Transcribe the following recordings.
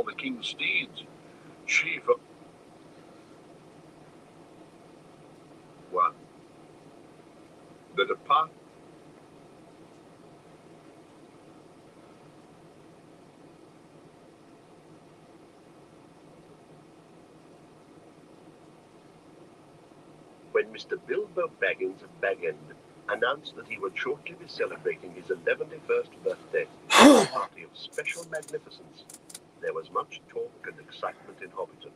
the king's steeds. Chief 1. The depart. When Mr. Bilbo Baggins of Bag End announced that he would shortly be celebrating his 111st birthday at a party of special magnificence, there was much talk and excitement in Hobbiton.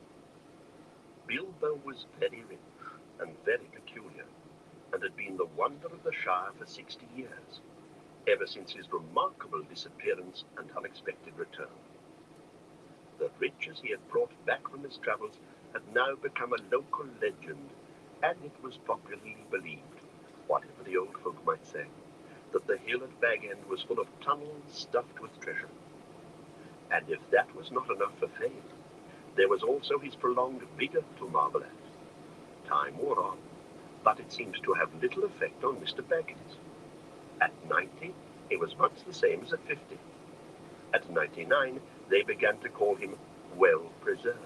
Bilbo was very rich and very peculiar, and had been the wonder of the Shire for 60 years, ever since his remarkable disappearance and unexpected return. The riches he had brought back from his travels had now become a local legend, and it was popularly believed, whatever the old folk might say, that the hill at Bag End was full of tunnels stuffed with treasure. And if that was not enough for fame, there was also his prolonged vigour to marvel at. Time wore on, but it seemed to have little effect on Mr. Baggins. At 90, he was much the same as at 50. At 99, they began to call him well preserved,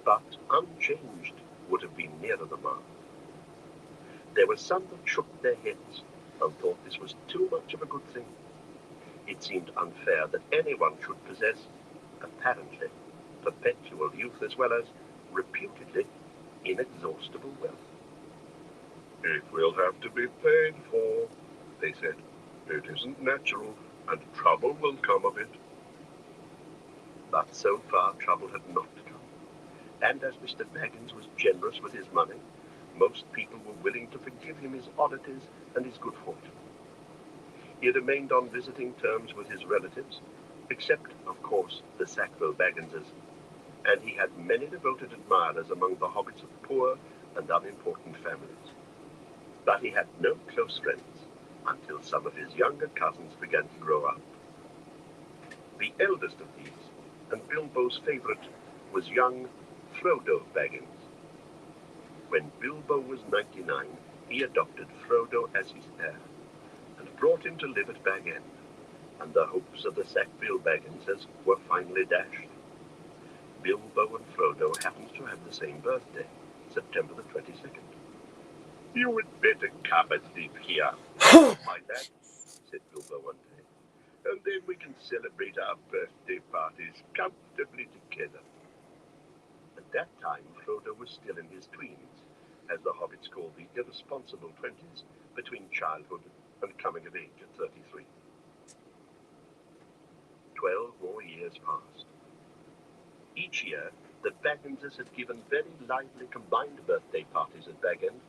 but unchanged would have been nearer the mark. There were some that shook their heads and thought this was too much of a good thing. It seemed unfair that anyone should possess, apparently, perpetual youth as well as, reputedly, inexhaustible wealth. It will have to be paid for, they said. It isn't natural, and trouble will come of it. But so far trouble had not come. And as Mr. Baggins was generous with his money, most people were willing to forgive him his oddities and his good fortune. He remained on visiting terms with his relatives, except, of course, the Sackville Bagginses, and he had many devoted admirers among the hobbits of poor and unimportant families. But he had no close friends until some of his younger cousins began to grow up. The eldest of these, and Bilbo's favourite, was young Frodo Baggins. When Bilbo was 99, he adopted Frodo as his heir, and brought him to live at Bag End, and the hopes of the Sackville Bagginses were finally dashed. Bilbo and Frodo happened to have the same birthday, September the 22nd. You would better come and live here, my lad, said Bilbo one day, and then we can celebrate our birthday parties comfortably together. At that time, Frodo was still in his tweens, as the hobbits called the irresponsible 20s, between childhood and coming of age at 33. 12 more years passed. Each year, the Bagginses had given very lively combined birthday parties at Bag End,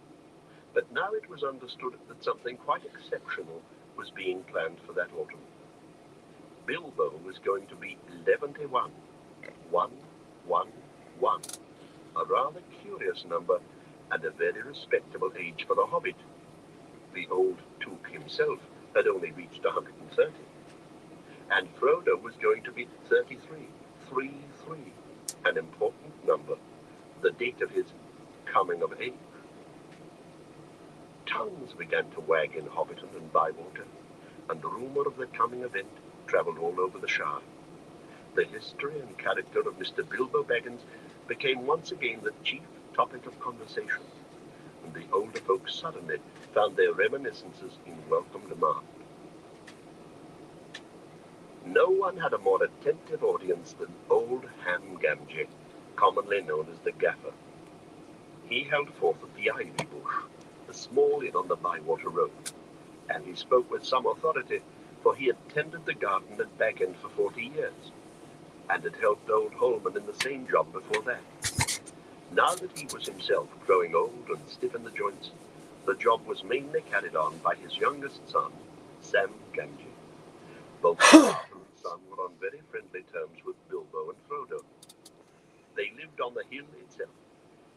but now it was understood that something quite exceptional was being planned for that autumn. Bilbo was going to be 11-1, 111, a rather curious number and a very respectable age for a hobbit. The old Took himself had only reached 130. And Frodo was going to be 33, 3-3, an important number, the date of his coming of age. Tongues began to wag in Hobbiton and Bywater, and the rumour of the coming event travelled all over the Shire. The history and character of Mr. Bilbo Baggins became once again the chief topic of conversation, and the older folks suddenly found their reminiscences in welcome demand. No one had a more attentive audience than old Ham Gamgee, commonly known as the Gaffer. He held forth at the Ivy Bush, the small inn on the Bywater Road, and he spoke with some authority, for he had tended the garden at Bag End for 40 years, and had helped old Holman in the same job before that. Now that he was himself growing old and stiff in the joints, the job was mainly carried on by his youngest son, Sam Gamgee. Both father and son were on very friendly terms with Bilbo and Frodo. They lived on the hill itself,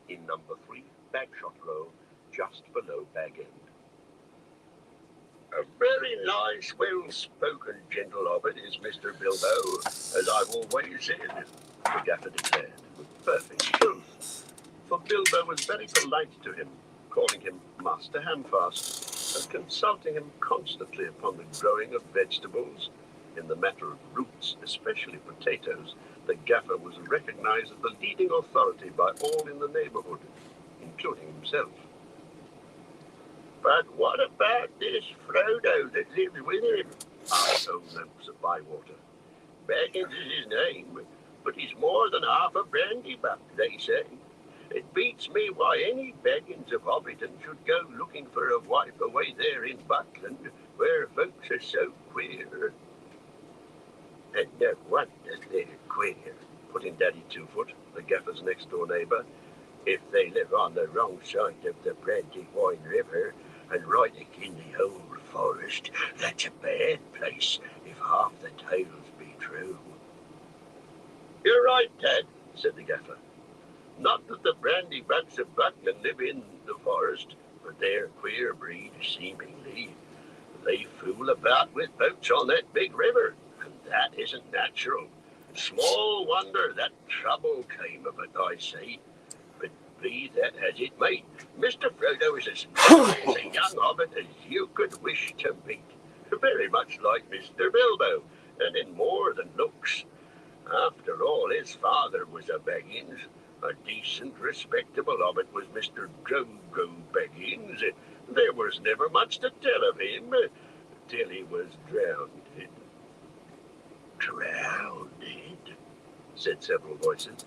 in number 3 Bagshot Row, just below Bag End. A very nice, well-spoken, gentle hobbit is Mr. Bilbo, as I've always said, the Gaffer declared, with perfect truth. For Bilbo was very polite to him, calling him Master Handfast, and consulting him constantly upon the growing of vegetables, In the matter of roots, especially potatoes, the gaffer was recognized as the leading authority by all in the neighborhood, including himself. "But what about this Frodo that lives with him?" asked old Noakes of Bywater. "Baggins is his name, but he's more than half a brandy-buck, they say. It beats me why any Baggins of Hobbiton should go looking for a wife away there in Buckland, where folks are so queer." "And no wonder they're queer," put in Daddy Two-Foot, the gaffer's next-door neighbour. "If they live on the wrong side of the Brandywine River and right in the old forest, that's a bad place if half the tales be true." "You're right, Dad," said the gaffer. "Not that the brandy-bucks of Buckland live in the forest, but they're a queer breed, seemingly. They fool about with boats on that big river, and that isn't natural. Small wonder that trouble came of it, I say. But be that as it may, Mr. Frodo is as nice a young hobbit as you could wish to meet. Very much like Mr. Bilbo, and in more than looks. After all, his father was a Baggins. A decent, respectable hobbit was Mr. Drogo Baggins. There was never much to tell of him, till he was drowned." "Drowned?" said several voices.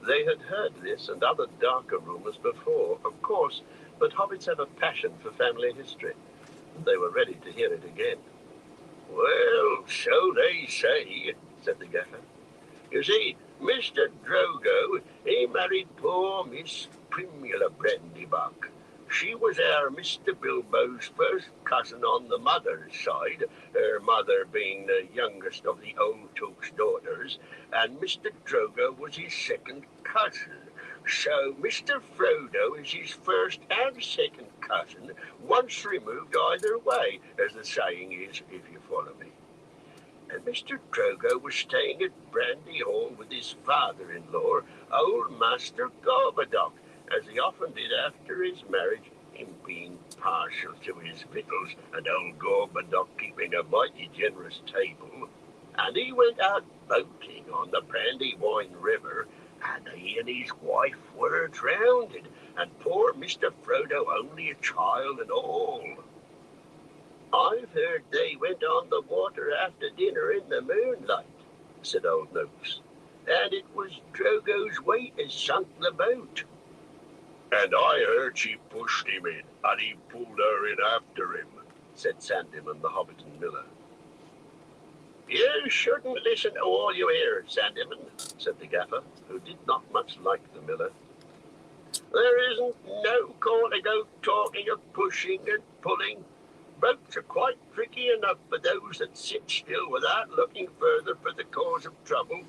They had heard this and other darker rumours before, of course, but hobbits have a passion for family history, and they were ready to hear it again. "Well, so they say," said the gaffer. "You see, Mr. Drogo, he married poor Miss Primula Brandybuck. She was our Mr. Bilbo's first cousin on the mother's side, her mother being the youngest of the old Took's daughters, and Mr. Drogo was his second cousin. So Mr. Frodo is his first and second cousin, once removed either way, as the saying is, if you follow me. And Mr. Drogo was staying at Brandy Hall with his father-in-law, old Master Gorbadoc, as he often did after his marriage, him being partial to his victuals and old Gorbadoc keeping a mighty generous table. And he went out boating on the Brandywine River, and he and his wife were drowned, and poor Mr. Frodo only a child and all. I've heard they went on the water after dinner in the moonlight," said old Noakes, "and it was Drogo's weight as sunk the boat." "And I heard she pushed him in, and he pulled her in after him," said Sandyman the Hobbiton miller. "You shouldn't listen to all you hear, Sandyman," said the gaffer, who did not much like the miller. "There isn't no call to go talking of pushing and pulling. Boats are quite tricky enough for those that sit still without looking further for the cause of trouble.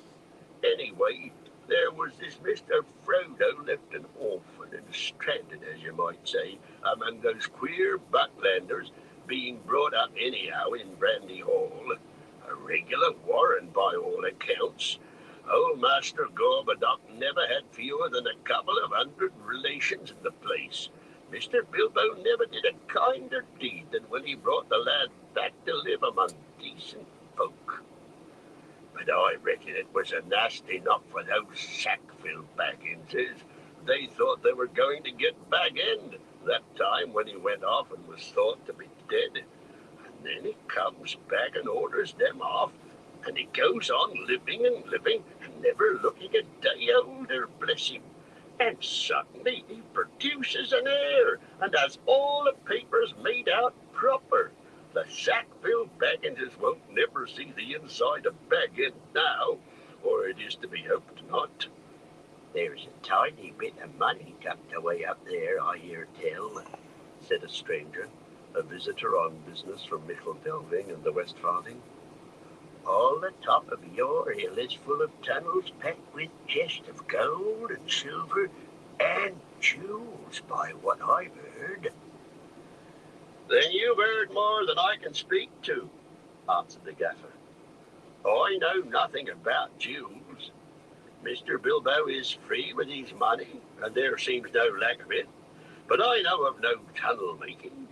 Anyway, there was this Mr. Frodo left an orphan and stranded, as you might say, among those queer Bucklanders, being brought up anyhow in Brandy Hall. A regular warren by all accounts. Old Master Gorbadoc never had fewer than a couple of 100 relations in the place. Mr. Bilbo never did a kinder deed than when he brought the lad back to live among decent folk. But I reckon it was a nasty knock for those Sackville Bagginses. They thought they were going to get Bag End that time when he went off and was thought to be dead. And then he comes back and orders them off, and he goes on living and never looking a day older, bless him. And suddenly he produces an heir, and has all the papers made out proper. The Sackville Bagginses won't never see the inside of Bag End now, or it is to be hoped not. There's a tiny bit of money tucked away up there, I hear tell, said a stranger, a visitor on business from Micheldelving and the Westfarthing. All the top of your hill is full of tunnels packed with chests of gold and silver and jewels, by what I've heard. Then you've heard more than I can speak to, answered the gaffer. I know nothing about jewels. Mr. Bilbo is free with his money, and there seems no lack of it. But I know of no tunnel making.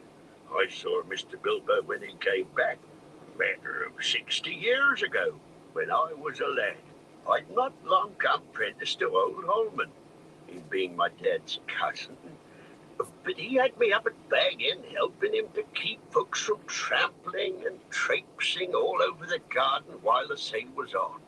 I saw Mr. Bilbo when he came back. matter of 60 years ago, when I was a lad. I'd not long come apprentice to old Holman, he being my dad's cousin. But he had me up at Bag End helping him to keep folks from trampling and traipsing all over the garden while the sale was on.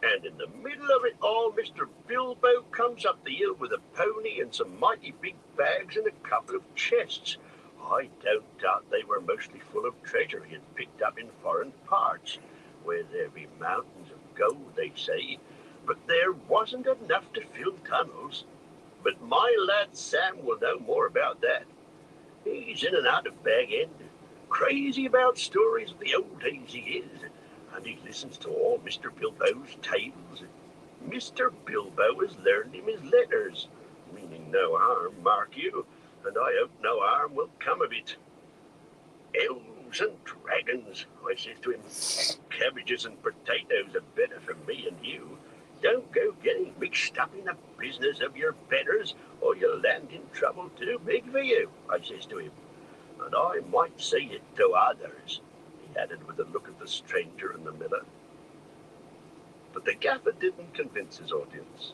And in the middle of it all, Mr. Bilbo comes up the hill with a pony and some mighty big bags and a couple of chests. I don't doubt they were mostly full of treasure he had picked up in foreign parts, where there be mountains of gold, they say, but there wasn't enough to fill tunnels. But my lad Sam will know more about that. He's in and out of Bag End, crazy about stories of the old days he is, and he listens to all Mr. Bilbo's tales. Mr. Bilbo has learned him his letters, meaning no harm, mark you, and I hope no harm will come of it. Elves and dragons, I says to him, cabbages and potatoes are better for me and you. Don't go getting mixed up in the business of your betters, or you'll land in trouble too big for you, I says to him. And I might say it to others, he added with a look at the stranger and the miller. But the gaffer didn't convince his audience.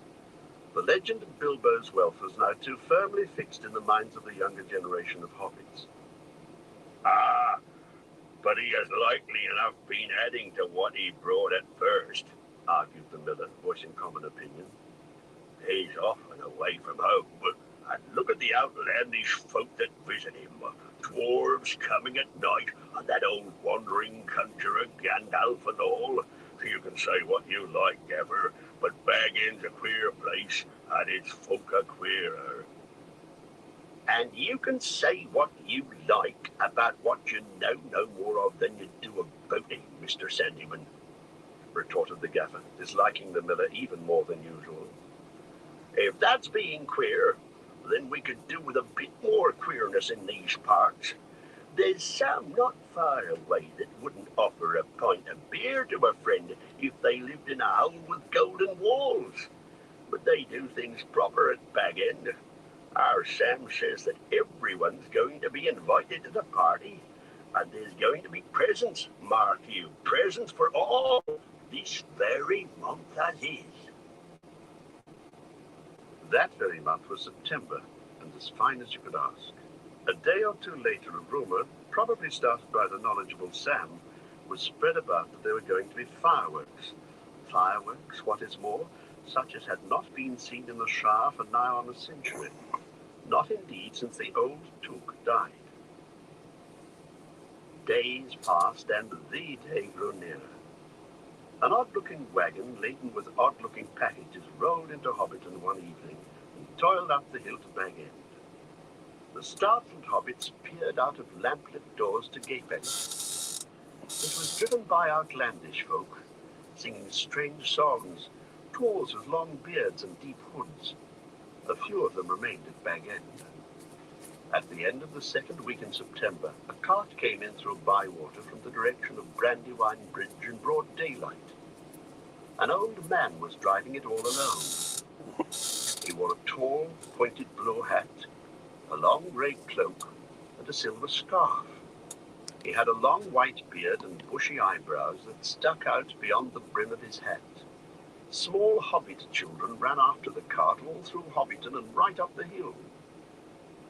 The legend of Bilbo's wealth was now too firmly fixed in the minds of the younger generation of hobbits. Ah, but he has likely enough been adding to what he brought at first, argued the miller, voicing common opinion. He's often away from home, and look at the outlandish folk that visit him. Dwarves coming at night, and that old wandering conjurer Gandalf and all. You can say what you like, Gaffer, but Bag End's a queer place, and its folk are queerer. And you can say what you like about what you know no more of than you do of boating, Mr. Sandyman, retorted the gaffer, disliking the miller even more than usual. If that's being queer, then we could do with a bit more queerness in these parts. There's some not far away that wouldn't offer a pint of beer to a friend if they lived in a hole with golden walls. But they do things proper at Bag End. Our Sam says that everyone's going to be invited to the party, and there's going to be presents, mark you, presents for all, this very month as is. That very month was September, and as fine as you could ask. A day or two later, a rumour, probably started by the knowledgeable Sam, was spread about that there were going to be fireworks. Fireworks, what is more, such as had not been seen in the Shire for nigh on a century. Not indeed since the old Took died. Days passed, and the day grew nearer. An odd-looking wagon laden with odd-looking packages rolled into Hobbiton one evening and toiled up the hill to Bag End. The startled hobbits peered out of lamplit doors to gape at it. It was driven by outlandish folk, singing strange songs, tools with long beards and deep hoods. A few of them remained at Bag End. At the end of the second week in September, a cart came in through Bywater from the direction of Brandywine Bridge in broad daylight. An old man was driving it all alone. He wore a tall, pointed blue hat, a long grey cloak, and a silver scarf. He had a long white beard and bushy eyebrows that stuck out beyond the brim of his hat. Small hobbit children ran after the cart all through Hobbiton and right up the hill.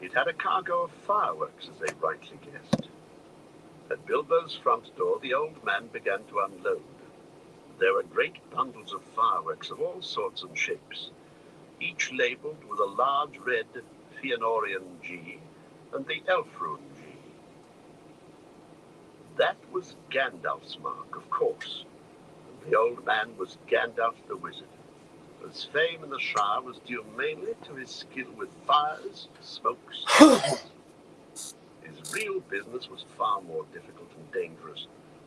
It had a cargo of fireworks, as they rightly guessed. At Bilbo's front door, the old man began to unload. There were great bundles of fireworks of all sorts and shapes, each labelled with a large red Fëanorian G and the elf rune G. That was Gandalf's mark, of course. The old man was Gandalf the Wizard. His fame in the Shire was due mainly to his skill with fires, smokes, and his real business was far more difficult and dangerous,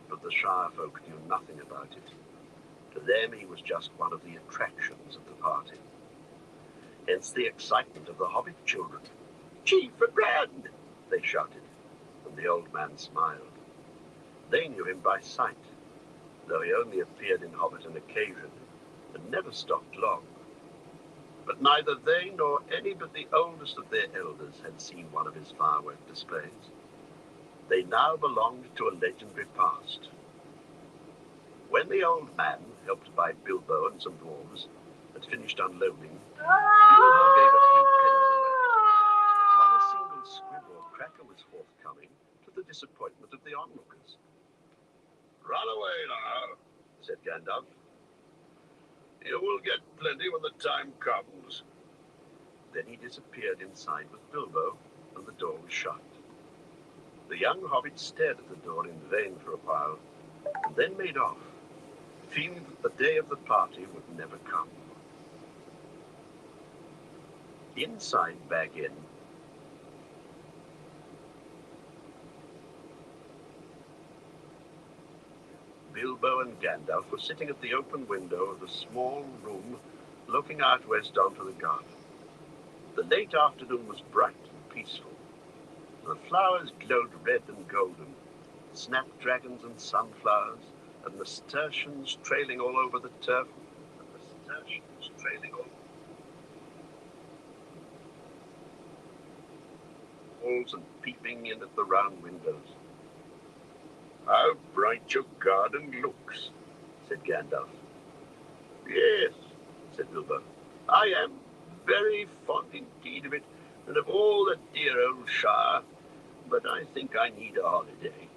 but the Shire folk knew nothing about it. To them he was just one of the attractions of the party. Hence the excitement of the hobbit children. "Chief for Grand!" they shouted, and the old man smiled. They knew him by sight, though he only appeared in Hobbiton occasionally and never stopped long. But neither they nor any but the oldest of their elders had seen one of his firework displays. They now belonged to a legendary past, When the old man, helped by Bilbo and some dwarves, had finished unloading, Bilbo gave a few pennies away. But not a single squib or cracker was forthcoming, to the disappointment of the onlookers. "Run away now," said Gandalf. "You will get plenty when the time comes." Then he disappeared inside with Bilbo, and the door was shut. The young hobbit stared at the door in vain for a while, and then made off, feeling that the day of the party would never come. Inside Bag End, Bilbo and Gandalf were sitting at the open window of the small room looking out west onto the garden. The late afternoon was bright and peaceful. The flowers glowed red and golden, snapdragons and sunflowers, and nasturtiums trailing all over the turf, walls and peeping in at the round windows. "How bright your garden looks," said Gandalf. "Yes," said Bilbo. "I am very fond indeed of it, and of all the dear old Shire, but I think I need a holiday."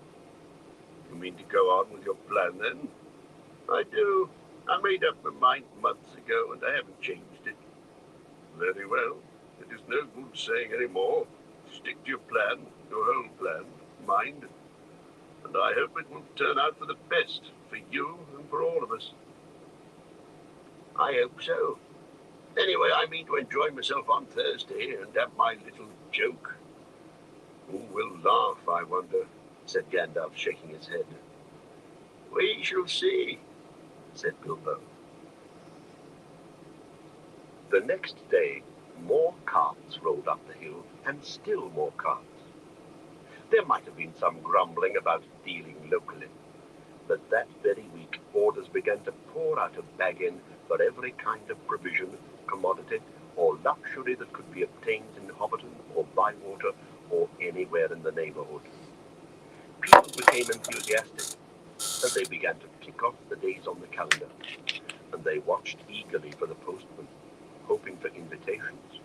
"You mean to go on with your plan, then?" "I do. I made up my mind months ago, and I haven't changed it." "Very well. It is no good saying any more. Stick to your plan, your whole plan, mind. And I hope it will turn out for the best, for you and for all of us." "I hope so. Anyway, I mean to enjoy myself on Thursday and have my little joke." "Who will laugh, I wonder?" said Gandalf, shaking his head. "We shall see," said Bilbo. The next day, more carts rolled up the hill, and still more carts. There might have been some grumbling about dealing locally, but that very week orders began to pour out of Bag End for every kind of provision, commodity, or luxury that could be obtained in Hobbiton or Bywater or anywhere in the neighborhood. People became enthusiastic, and they began to tick off the days on the calendar, and they watched eagerly for the postman, hoping for invitations.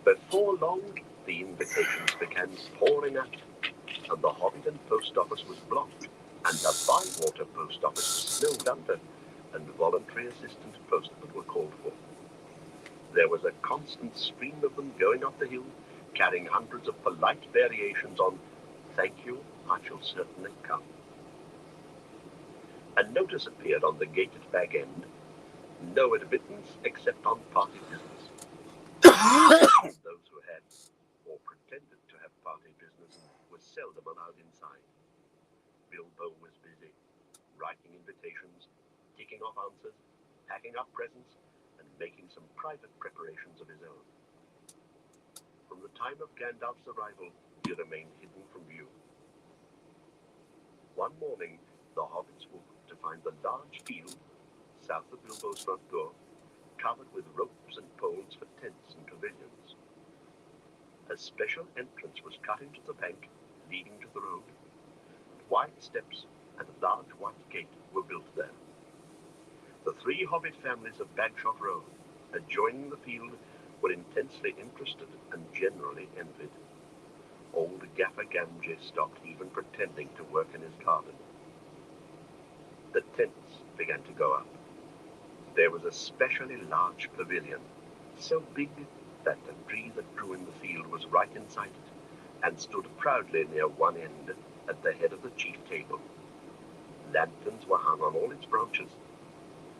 Before long, the invitations began pouring out, and the Hobbiton post office was blocked, and the Bywater post office was snowed under, and voluntary assistant postmen were called for. There was a constant stream of them going up the hill, carrying hundreds of polite variations on "Thank you, I shall certainly come." A notice appeared on the gate at Bag End: "No admittance except on party business." Those who had, or pretended to have party business, were seldom allowed inside. Bilbo was busy, writing invitations, ticking off answers, packing up presents, and making some private preparations of his own. From the time of Gandalf's arrival, he remained hidden from view. One morning, the hobbits woke to find the large field, south of Bilbo's front door, covered with ropes and poles for tents and pavilions. A special entrance was cut into the bank, leading to the road. Wide steps and a large white gate were built there. The three hobbit families of Bagshot Road, adjoining the field, were intensely interested and generally envied. Old Gaffer Gamgee stopped even pretending to work in his garden. The tents began to go up. There was a specially large pavilion, so big that the tree that grew in the field was right inside it, and stood proudly near one end at the head of the chief table. Lanterns were hung on all its branches.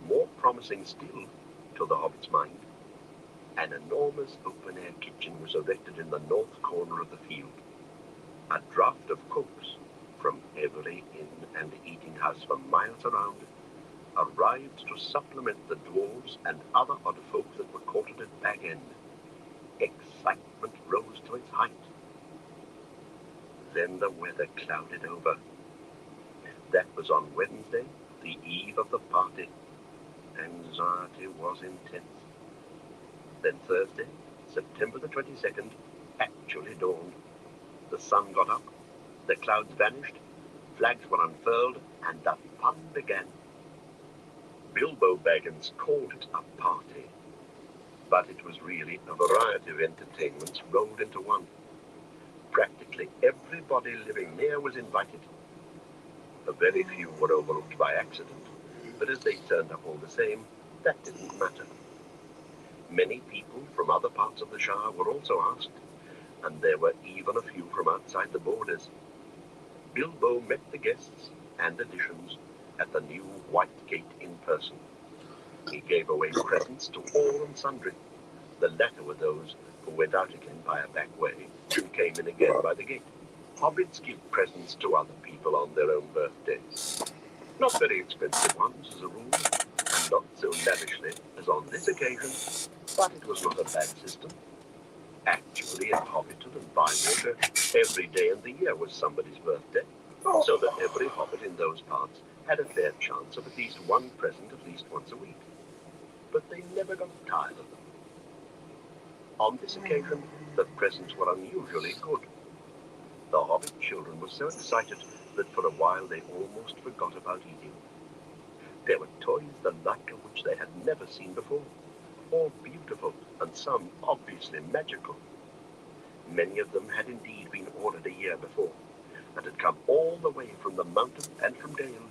More promising still, to the hobbit's mind, an enormous open-air kitchen was erected in the north corner of the field. A draught of cokes from every inn and eating house for miles around arrived to supplement the dwarves and other odd folk that were quartered at Bag End. Excitement rose to its height. Then the weather clouded over. That was on Wednesday, the eve of the party. Anxiety was intense. Then Thursday, September the 22nd, actually dawned. The sun got up, the clouds vanished, Flags were unfurled, and the fun began. Bilbo Baggins called it a party, but it was really a variety of entertainments rolled into one. Practically everybody living near was invited. A very few were overlooked by accident, but as they turned up all the same, that didn't matter. Many people from other parts of the Shire were also asked, and there were even a few from outside the borders. Bilbo met the guests and additions at the new White Gate in person. He gave away presents to all and sundry. The latter were those who went out again by a back way and came in again by the gate. Hobbits give presents to other people on their own birthdays. Not very expensive ones, as a rule, and not so lavishly as on this occasion, but it was not a bad system. Actually, in Hobbiton and Bywater, every day in the year was somebody's birthday, so that every hobbit in those parts had a fair chance of at least one present at least once a week. But they never got tired of them. On this occasion, the presents were unusually good. The hobbit children were so excited that for a while they almost forgot about eating. There were toys the like of which they had never seen before, all beautiful and some obviously magical. Many of them had indeed been ordered a year before, and had come all the way from the mountain and from Dale,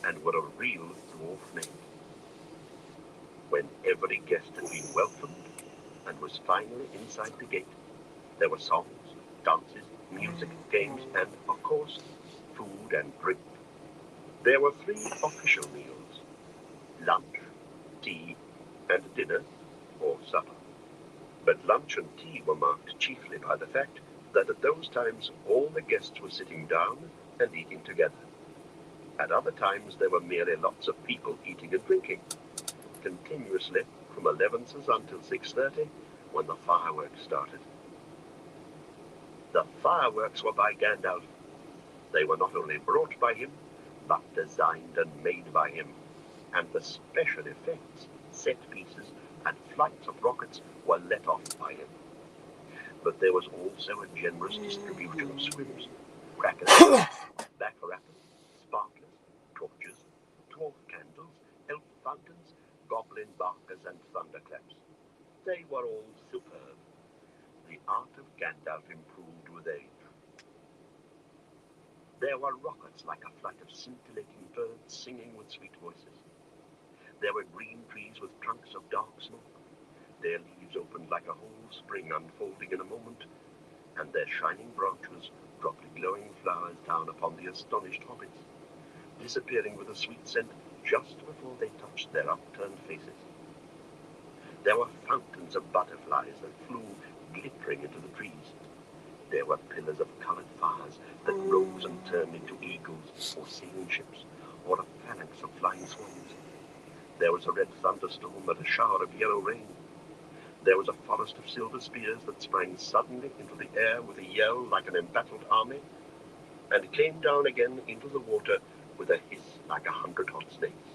and were a real dwarf made. When every guest had been welcomed, and was finally inside the gate, there were songs, dances, music, games, and, of course, food and drink. There were 3 official meals: lunch, tea, and dinner, or supper. But lunch and tea were marked chiefly by the fact that at those times all the guests were sitting down and eating together. At other times there were merely lots of people eating and drinking, continuously from 11 until 6:30, when the fireworks started. The fireworks were by Gandalf. They were not only brought by him, but designed and made by him, and the special effects, set pieces, and flights of rockets were let off by him. But there was also a generous distribution of squibs, crackers, baccarat, sparklers, torches, dwarf candles, elf fountains, goblin barkers, and thunderclaps. They were all superb. The art of Gandalf improved with age. There were rockets like a flight of scintillating birds singing with sweet voices. There were green trees with trunks of dark smoke. Their leaves opened like a whole spring unfolding in a moment, and their shining branches dropped glowing flowers down upon the astonished hobbits, disappearing with a sweet scent just before they touched their upturned faces. There were fountains of butterflies that flew glittering into the trees. There were pillars of colored fires that rose and turned into eagles or sailing ships, or a phalanx of flying swans. There was a red thunderstorm and a shower of yellow rain. There was a forest of silver spears that sprang suddenly into the air with a yell like an embattled army, and came down again into the water with a hiss like 100 hot snakes.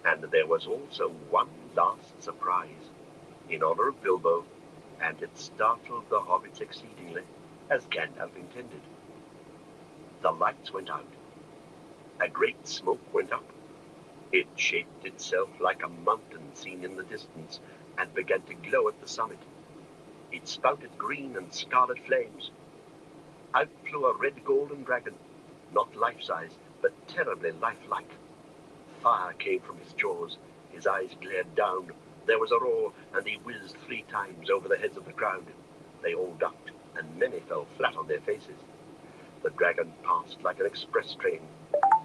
And there was also one last surprise, in honor of Bilbo, and it startled the hobbits exceedingly, as Gandalf intended. The lights went out. A great smoke went up. It shaped itself like a mountain seen in the distance, and began to glow at the summit. It spouted green and scarlet flames. Out flew a red golden dragon, not life-size, but terribly lifelike. Fire came from his jaws, his eyes glared down, there was a roar, and he whizzed 3 times over the heads of the crowd. They all ducked, and many fell flat on their faces. The dragon passed like an express train,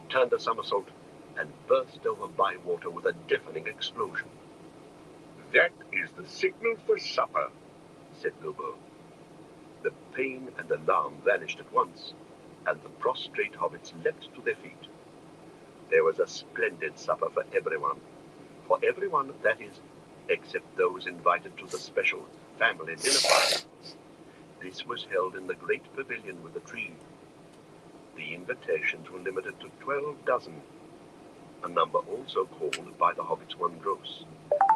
turned a somersault, and burst over Bywater with a deafening explosion. "That is the signal for supper," said Bilbo. The pain and alarm vanished at once, and the prostrate hobbits leapt to their feet. There was a splendid supper for everyone, that is, except those invited to the special family dinner party. This was held in the great pavilion with the tree. The invitations were limited to 12 dozen, a number also called by the hobbits 1 gross,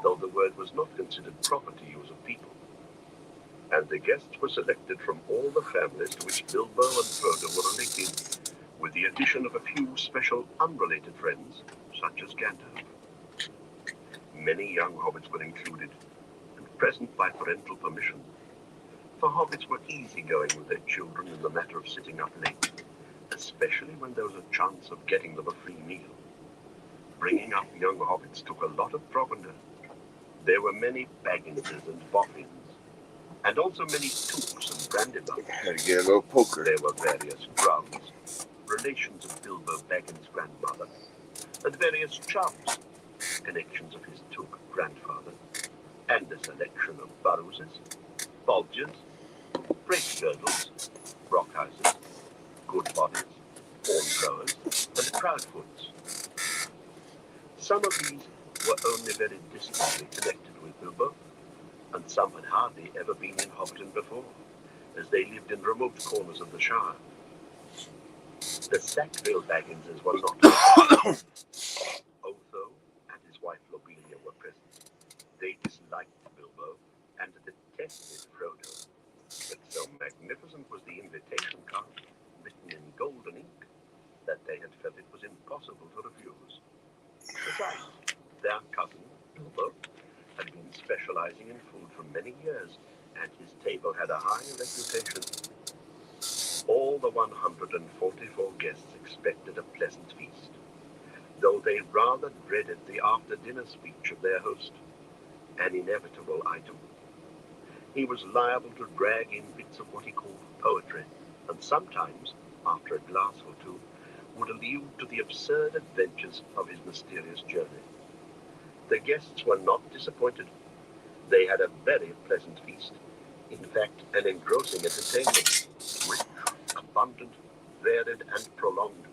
though the word was not considered proper to use of people. And the guests were selected from all the families to which Bilbo and Frodo were related, with the addition of a few special unrelated friends, such as Gandalf. Many young hobbits were included, and present by parental permission, for hobbits were easygoing with their children in the matter of sitting up late, especially when there was a chance of getting them a free meal. Bringing up young hobbits took a lot of provender. There were many Bagginses and Boffins, and also many Tooks and Brandybucks. Had to get a little poker. There were various Grubs, relations of Bilbo Baggins' grandmother, and various Chubs, connections of his Took grandfather, and a selection of Burrowses, Bulgers, Bracegirdles, Brockhouses, Goodbodies, Hornblowers, and Proudfoots. Some of these were only very distantly connected with Bilbo, and some had hardly ever been in Hobbiton before, as they lived in remote corners of the Shire. The Sackville Bagginses were not Otho and his wife Lobelia were present. They disliked Bilbo and detested Frodo, but so magnificent was the invitation card, written in golden ink, that they had felt it was impossible to refuse. Besides, their cousin, Bilbo, had been specializing in food for many years, and his table had a high reputation. All the 144 guests expected a pleasant feast, though they rather dreaded the after-dinner speech of their host, an inevitable item. He was liable to drag in bits of what he called poetry, and sometimes, after a glass or two, would allude to the absurd adventures of his mysterious journey. The guests were not disappointed. They had a very pleasant feast, in fact, an engrossing entertainment, rich, abundant, varied, and prolonged.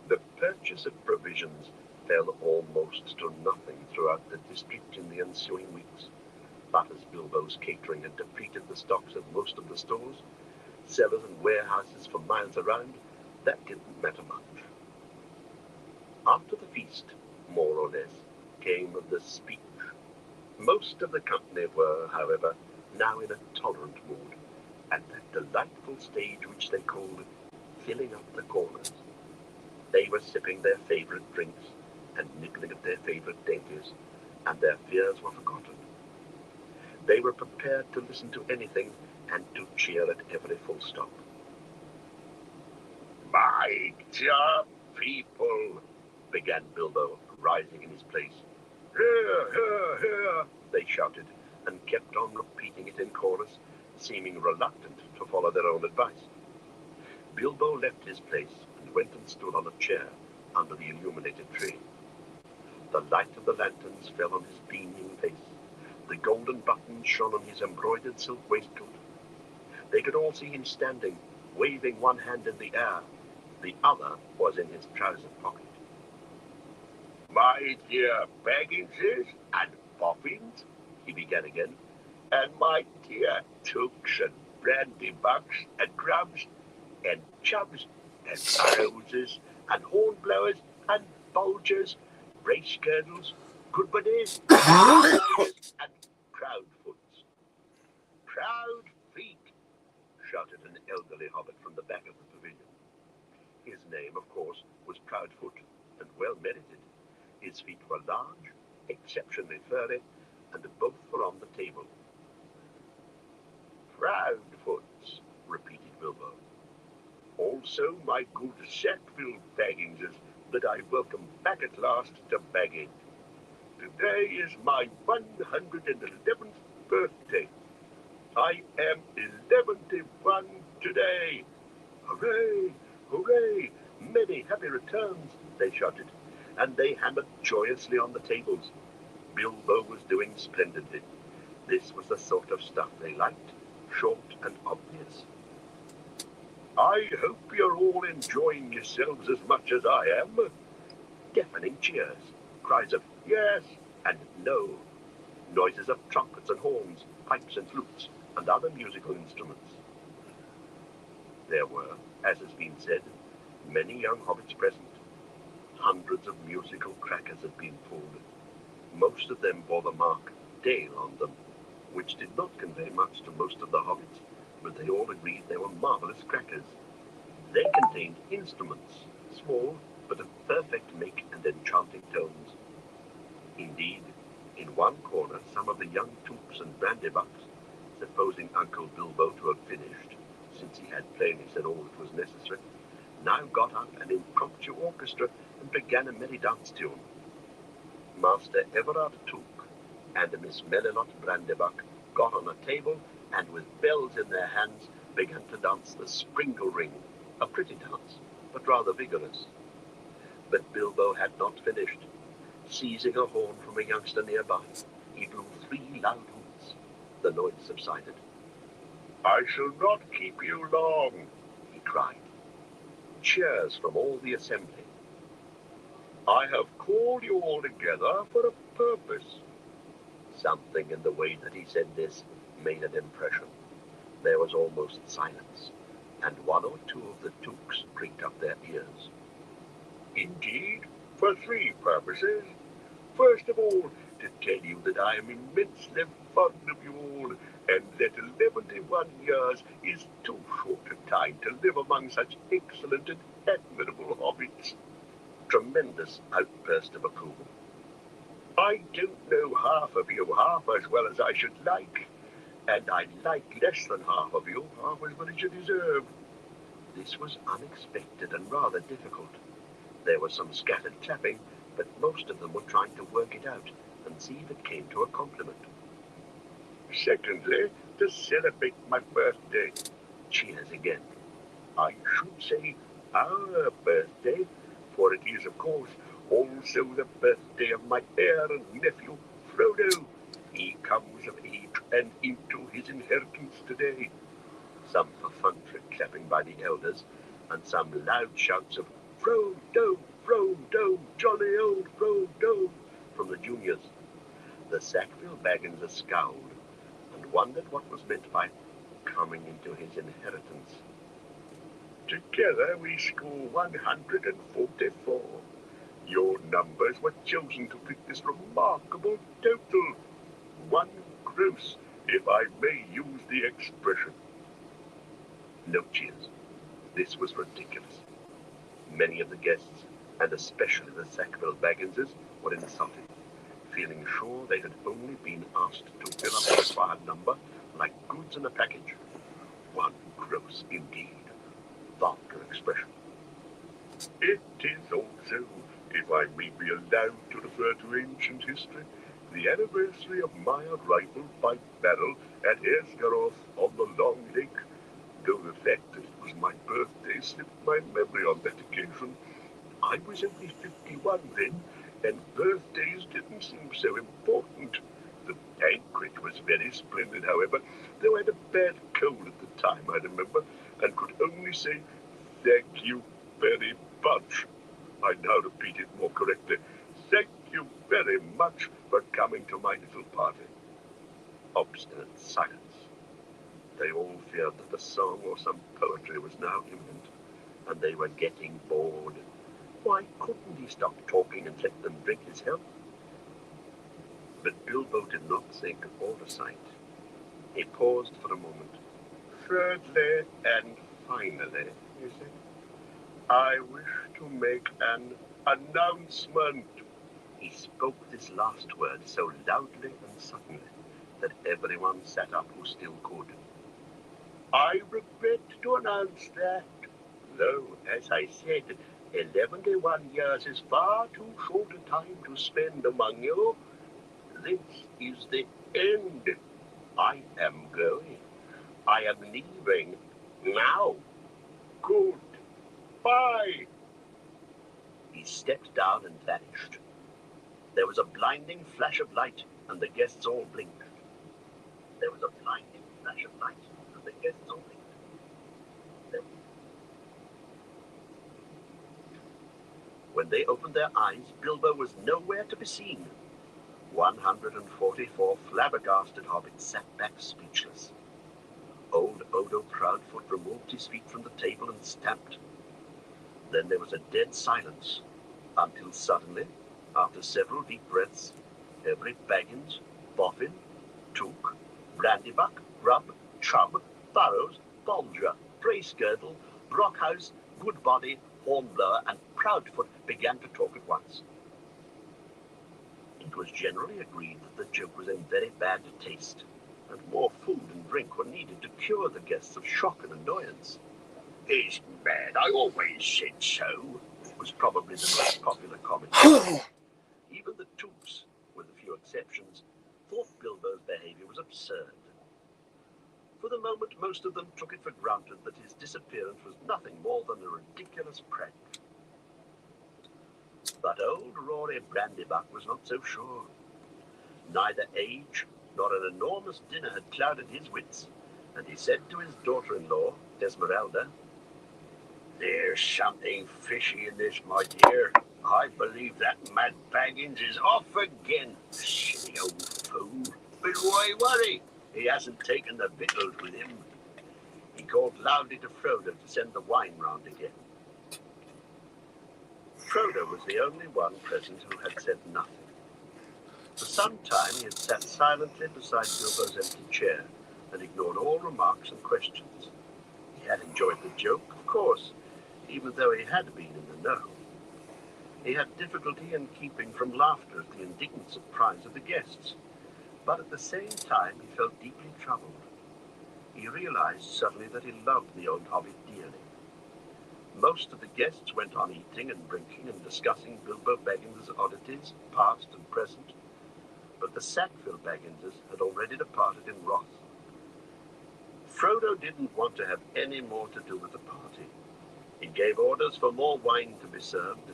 The purchase of provisions fell almost to nothing throughout the district in the ensuing weeks, but as Bilbo's catering had depleted the stocks of most of the stores, cellars and warehouses for miles around, that didn't matter much. After the feast, more or less, came the speech. Most of the company were, however, now in a tolerant mood, at that delightful stage which they called filling up the corners. They were sipping their favorite drinks and nibbling at their favorite dainties, and their fears were forgotten. They were prepared to listen to anything and to cheer at every full stop. "My dear people," began Bilbo, rising in his place. "Hear, hear, hear," they shouted, and kept on repeating it in chorus, seeming reluctant to follow their own advice. Bilbo left his place and went and stood on a chair under the illuminated tree. The light of the lanterns fell on his beaming face. The golden buttons shone on his embroidered silk waistcoat. They could all see him standing, waving one hand in the air. The other was in his trouser pocket. "My dear Bagginses and Boffins," he began again, "and my dear Tooks and Brandybucks and Grubs and Chubs and Burrowses and Hornblowers and Bulgers, Bracegirdles, Goodbodies, and Proudfoots." "Proud feet," shouted an elderly hobbit from the back of the pavilion. His name, of course, was Proudfoot, and well merited. His feet were large, exceptionally furry, and both were on the table. "Proudfoots," repeated Bilbo. "Also my good Sackville Bagginses that I welcome back at last to Baggage. Today is my 111th birthday. I am 111 today. Hooray! Hooray! Many happy returns," they shouted, and they hammered joyously on the tables. Bilbo was doing splendidly. This was the sort of stuff they liked, short and obvious. "I hope you're all enjoying yourselves as much as I am." Deafening cheers, cries of "yes" and "no," noises of trumpets and horns, pipes and flutes, and other musical instruments. There were, as has been said, many young hobbits present. Hundreds of musical crackers had been pulled. Most of them bore the mark Dale on them, which did not convey much to most of the hobbits, but they all agreed they were marvelous crackers. They contained instruments, small but of perfect make and enchanting tones. Indeed, in one corner some of the young tooks and brandybucks, supposing Uncle Bilbo to have finished, since he had plainly said all that was necessary, now got up an impromptu orchestra and began a merry dance tune. Master Everard Took and Miss Melilot Brandybuck got on a table and with bells in their hands began to dance the Springle Ring, a pretty dance, but rather vigorous. But Bilbo had not finished. Seizing a horn from a youngster nearby, he blew 3 loud hoots. The noise subsided. "I shall not keep you long," he cried. Cheers from all the assembly. "I have called you all together for a purpose." Something in the way that he said this made an impression. There was almost silence, and 1 or 2 of the Tooks pricked up their ears. "Indeed, for 3 purposes. First of all, to tell you that I am immensely fond of you all, and that 11 years is too short a time to live among such excellent and admirable hobbits." Tremendous outburst of approval. "I don't know half of you half as well as I should like, and I like less than half of you half as well as you deserve." This was unexpected and rather difficult. There was some scattered clapping, but most of them were trying to work it out and see if it came to a compliment. "Secondly, to celebrate my birthday." Cheers again. "I should say our birthday, for it is, of course, also the birthday of my heir and nephew, Frodo. He comes of age and into his inheritance today." Some perfunctory clapping by the elders, and some loud shouts of "Frodo, Frodo, jolly old Frodo," from the juniors. The Sackville Baggins scowled, and wondered what was meant by coming into his inheritance. "Together we score 144. Your numbers were chosen to fit this remarkable total. 1 gross, if I may use the expression." No cheers. This was ridiculous. Many of the guests, and especially the Sackville Bagginses, were insulted, feeling sure they had only been asked to fill up the required number like goods in a package. 1 gross indeed. Vulgar expression. It is also, if I may be allowed to refer to ancient history, the anniversary of my arrival by barrel at Esgaroth on the Long Lake, though the fact that it was my birthday slipped my memory on that occasion. I was only 51 then, and birthdays didn't seem so important. The banquet was very splendid, however, though I had a bad cold at the time, I remember, and could only say, "Thank you very much." I now repeat it more correctly. "Thank you very much for coming to my little party." Obstinate silence. They all feared that the song or some poetry was now imminent, and they were getting bored. Why couldn't he stop talking and let them drink his health? But Bilbo did not think or recite. He paused for a moment. "Thirdly and finally," he said, "I wish to make an announcement." He spoke this last word so loudly and suddenly that everyone sat up who still could. "I regret to announce that, though, as I said, 11 years is far too short a time to spend among you, this is the end. I am going. I am leaving now. Goodbye." He stepped down and vanished. There was a blinding flash of light, and the guests all blinked. There was a blinding flash of light, and the guests all blinked. When they opened their eyes, Bilbo was nowhere to be seen. 144 flabbergasted hobbits sat back speechless. Old Odo Proudfoot removed his feet from the table and stamped. Then there was a dead silence, until suddenly, after several deep breaths, every Baggins, Boffin, Took, Brandybuck, Grubb, Chubb, Burrows, Bolger, Bracegirdle, Brockhouse, Goodbody, Hornblower, and Proudfoot began to talk at once. It was generally agreed that the joke was in very bad taste, and more food and drink were needed to cure the guests of shock and annoyance. "It's mad, I always said so," was probably the most popular comment. Even the Toops, with a few exceptions, thought Bilbo's behavior was absurd. For the moment, most of them took it for granted that his disappearance was nothing more than a ridiculous prank. But old Rory Brandybuck was not so sure. Neither age nor an enormous dinner had clouded his wits, and he said to his daughter-in-law, Esmeralda, "There's something fishy in this, my dear. I believe that mad Baggins is off again. Silly old fool. But why worry? He hasn't taken the victuals with him." He called loudly to Frodo to send the wine round again. Frodo was the only one present who had said nothing. For some time he had sat silently beside Bilbo's empty chair and ignored all remarks and questions. He had enjoyed the joke, of course, even though he had been in the know. He had difficulty in keeping from laughter at the indignant surprise of the guests, but at the same time he felt deeply troubled. He realized suddenly that he loved the old hobbit dearly. Most of the guests went on eating and drinking and discussing Bilbo Baggins's oddities, past and present, but the Sackville Bagginses had already departed in wrath. Frodo didn't want to have any more to do with the party. He gave orders for more wine to be served.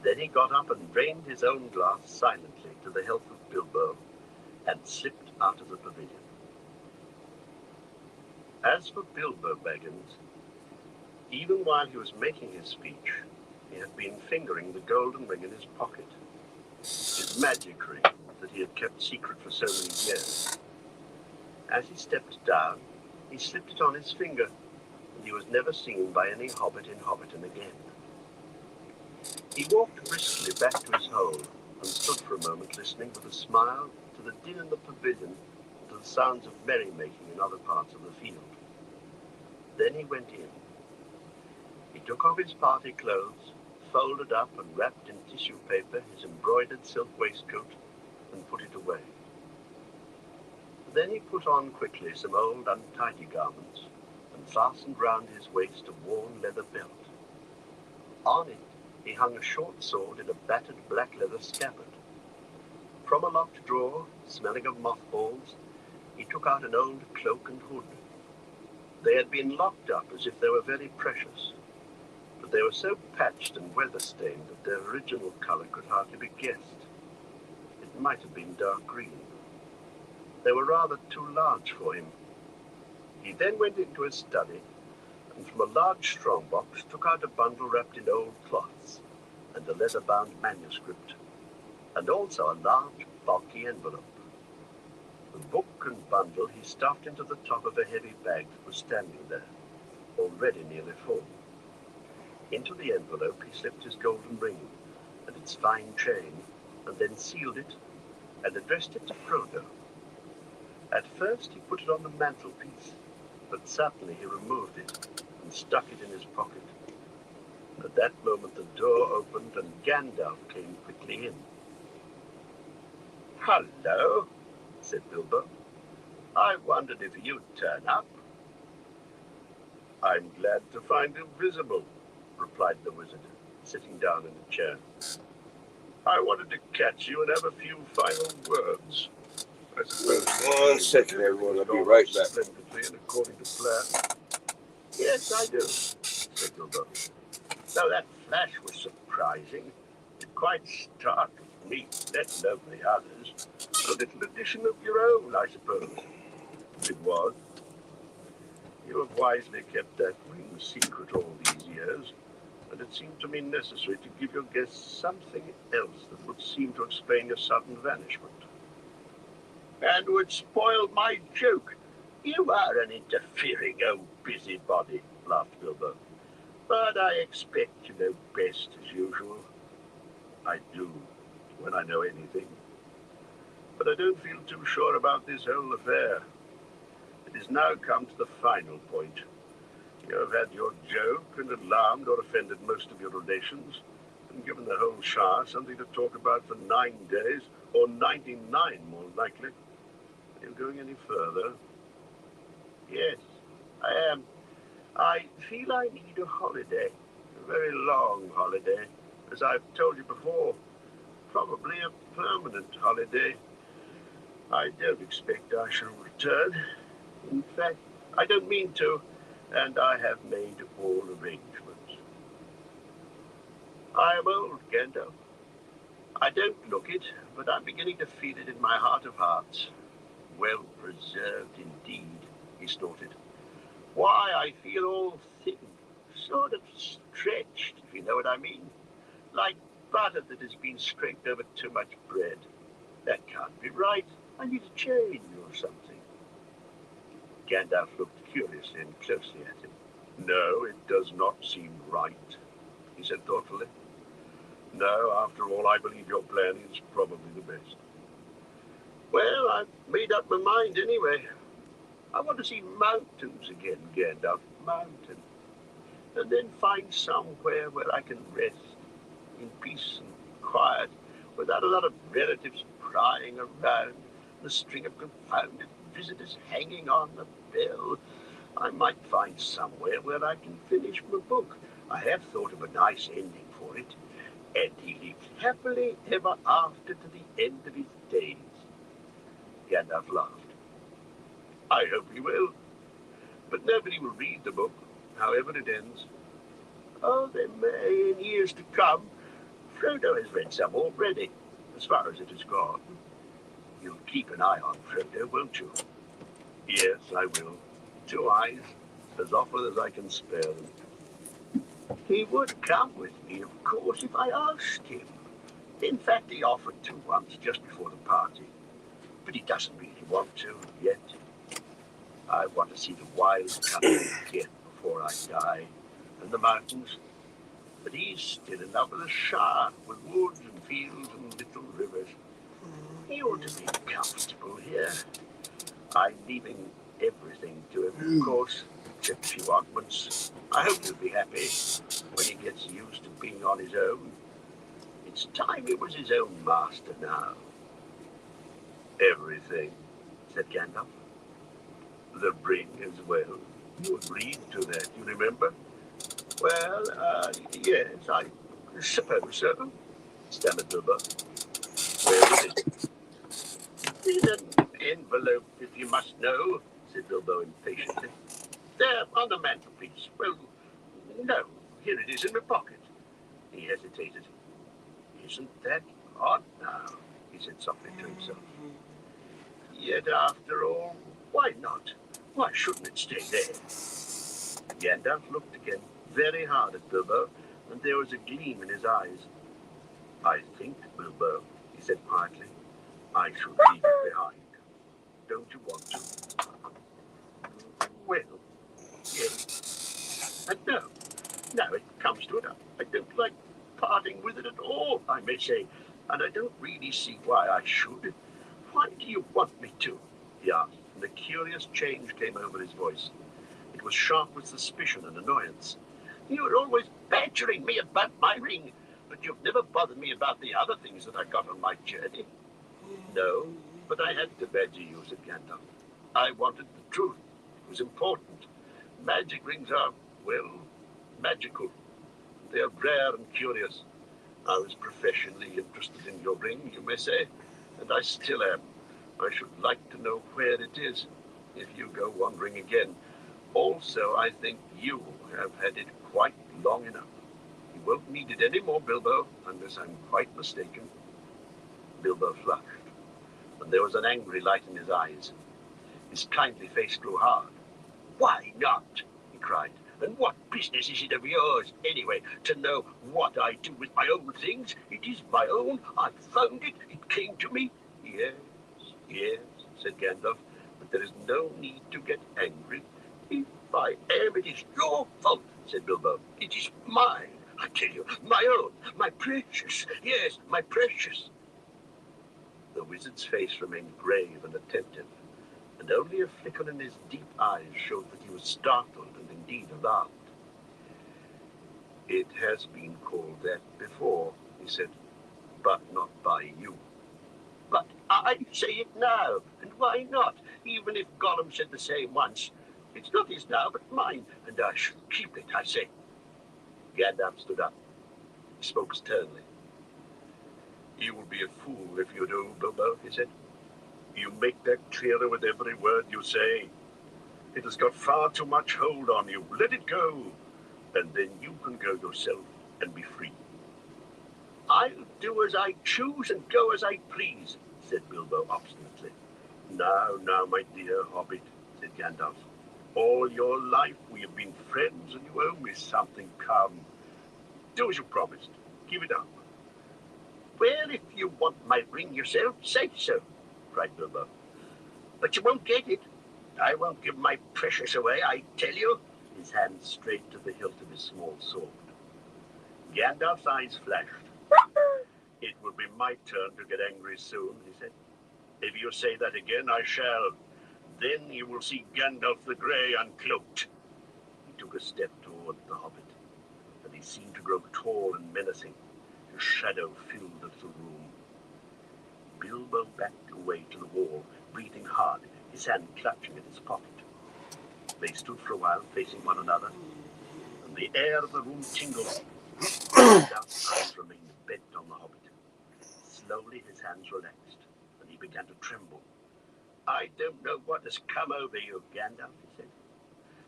Then he got up and drained his own glass silently to the health of Bilbo and slipped out of the pavilion. As for Bilbo Baggins, even while he was making his speech, he had been fingering the golden ring in his pocket, his magic ring that he had kept secret for so many years. As he stepped down, he slipped it on his finger, and he was never seen by any hobbit in Hobbiton again. He walked briskly back to his hole and stood for a moment listening with a smile to the din in the pavilion and to the sounds of merrymaking in other parts of the field. Then he went in. He took off his party clothes, folded up and wrapped in tissue paper his embroidered silk waistcoat, and put it away. Then he put on quickly some old untidy garments and fastened round his waist a worn leather belt. On it he hung a short sword in a battered black leather scabbard. From a locked drawer, smelling of mothballs, he took out an old cloak and hood. They had been locked up as if they were very precious, but they were so patched and weather-stained that their original color could hardly be guessed. It might have been dark green. They were rather too large for him. He then went into his study, and from a large strongbox took out a bundle wrapped in old cloths and a leather-bound manuscript, and also a large, bulky envelope. The book and bundle he stuffed into the top of a heavy bag that was standing there, already nearly full. Into the envelope he slipped his golden ring and its fine chain, and then sealed it and addressed it to Frodo. At first he put it on the mantelpiece, but suddenly he removed it and stuck it in his pocket. At that moment the door opened and Gandalf came quickly in. "Hello," said Bilbo. "I wondered if you'd turn up." "I'm glad to find you visible," replied the wizard, sitting down in a chair. "I wanted to catch you and have a few final words. I suppose 1 second, everyone. I'll be right back. Splendidly and according to plan." "Yes, I do," said Bilbo. "Though that flash was surprising. It quite startled me, let alone the others. A little addition of your own, I suppose." "It was. You have wisely kept that ring secret all these years, and it seemed to me necessary to give your guests something else that would seem to explain your sudden vanishment." "And would spoil my joke. You are an interfering old busybody," laughed Bilbo. "But I expect you know best as usual." "I do, when I know anything. But I don't feel too sure about this whole affair. It has now come to the final point. You have had your joke and alarmed or offended most of your relations, and given the whole Shah something to talk about for 9 days, or 99 more likely. Are you going any further? Yes, I am. I feel I need a holiday, a very long holiday, as I've told you before, probably a permanent holiday. I don't expect I shall return. In fact, I don't mean to, and I have made all arrangements. I am old, Gandalf. I don't look it, but I'm beginning to feel it in my heart of hearts. Well preserved indeed, he snorted. Why, I feel all thin, sort of stretched, if you know what I mean. Like butter that has been scraped over too much bread. That can't be right. I need a change or something. Gandalf looked curiously and closely at him. No, it does not seem right, he said thoughtfully. No, after all, I believe your plan is probably the best. Well, I've made up my mind anyway. I want to see mountains again, Gandalf. Mountains. And then find somewhere where I can rest in peace and quiet without a lot of relatives prying around and a string of confounded visitors hanging on the bell. I might find somewhere where I can finish my book. I have thought of a nice ending for it. And he lived happily ever after to the end of his days. Gandalf laughed. I hope he will. But nobody will read the book, however it ends. Oh, they may in years to come. Frodo has read some already, as far as it has gone. You'll keep an eye on Frodo, won't you? Yes, I will. 2 eyes, as often as I can spare them. He would come with me, of course, if I asked him. In fact, he offered to once, just before the party. But he doesn't really want to, yet. I want to see the wild country again before I die, and the mountains. But he's still in love with the Shah, with woods and fields and little rivers. He ought to be comfortable here. I'm leaving everything to him, of course, except a few oddments. I hope he'll be happy when he gets used to being on his own. It's time he was his own master now. Everything, said Gandalf. The ring as well. You agreed to that, you remember? Well, yes, I suppose so, stammered Bilbo. Where was it? In an envelope, if you must know, said Bilbo impatiently. There, on the mantelpiece. Well, no, here it is in my pocket. He hesitated. Isn't that odd now? He said softly to himself. Yet, after all, why not? Why shouldn't it stay there? Gandalf looked again very hard at Bilbo, and there was a gleam in his eyes. I think, Bilbo, he said quietly, I should leave it behind. Don't you want to? Well, yes. And no, now it comes to it, I don't like parting with it at all, I may say, and I don't really see why I should. Why do you want me to? He asked, and a curious change came over his voice. It was sharp with suspicion and annoyance. You're always badgering me about my ring, but you've never bothered me about the other things that I got on my journey. No, but I had to badger you, said Gandalf. I wanted the truth. It was important. Magic rings are, well, magical. They are rare and curious. I was professionally interested in your ring, you may say, and I still am. I should like to know where it is, if you go wandering again. Also, I think you have had it quite long enough. You won't need it any more, Bilbo, unless I'm quite mistaken. Bilbo flushed, and there was an angry light in his eyes. His kindly face grew hard. Why not? He cried. And what business is it of yours, anyway, to know what I do with my own things? It is my own. I found it. It came to me. Yes, yes, said Gandalf, but there is no need to get angry. If I am, it is your fault, said Bilbo. It is mine, I tell you, my own, my precious, yes, my precious. The wizard's face remained grave and attentive, and only a flicker in his deep eyes showed that he was startled and indeed alarmed. "It has been called that before," he said, "but not by you." "But I say it now, and why not? Even if Gollum said the same once. It's not his now, but mine, and I shall keep it, I say." Gandalf stood up. He spoke sternly. "You will be a fool if you do, Bilbo," he said. "You make that clearer with every word you say. It has got far too much hold on you. Let it go, and then you can go yourself and be free." "I'll do as I choose and go as I please," said Bilbo obstinately. Now, my dear hobbit," said Gandalf. "All your life we have been friends, and you owe me something. Come, do as you promised. Give it up." "Well, if you want my ring yourself, say so," cried Bilbo. "But you won't get it. I won't give my precious away, I tell you." His hand straight to the hilt of his small sword. Gandalf's eyes flashed. "It will be my turn to get angry soon," he said. "If you say that again, I shall. Then you will see Gandalf the Grey uncloaked." He took a step toward the hobbit, and he seemed to grow tall and menacing. His shadow filled the little room. Bilbo backed away to the wall, breathing hard, his hand clutching at his pocket. They stood for a while facing one another, and the air of the room tingled. Gandalf's eyes remained bent on the hobbit. Slowly his hands relaxed, and he began to tremble. "I don't know what has come over you, Gandalf," he said.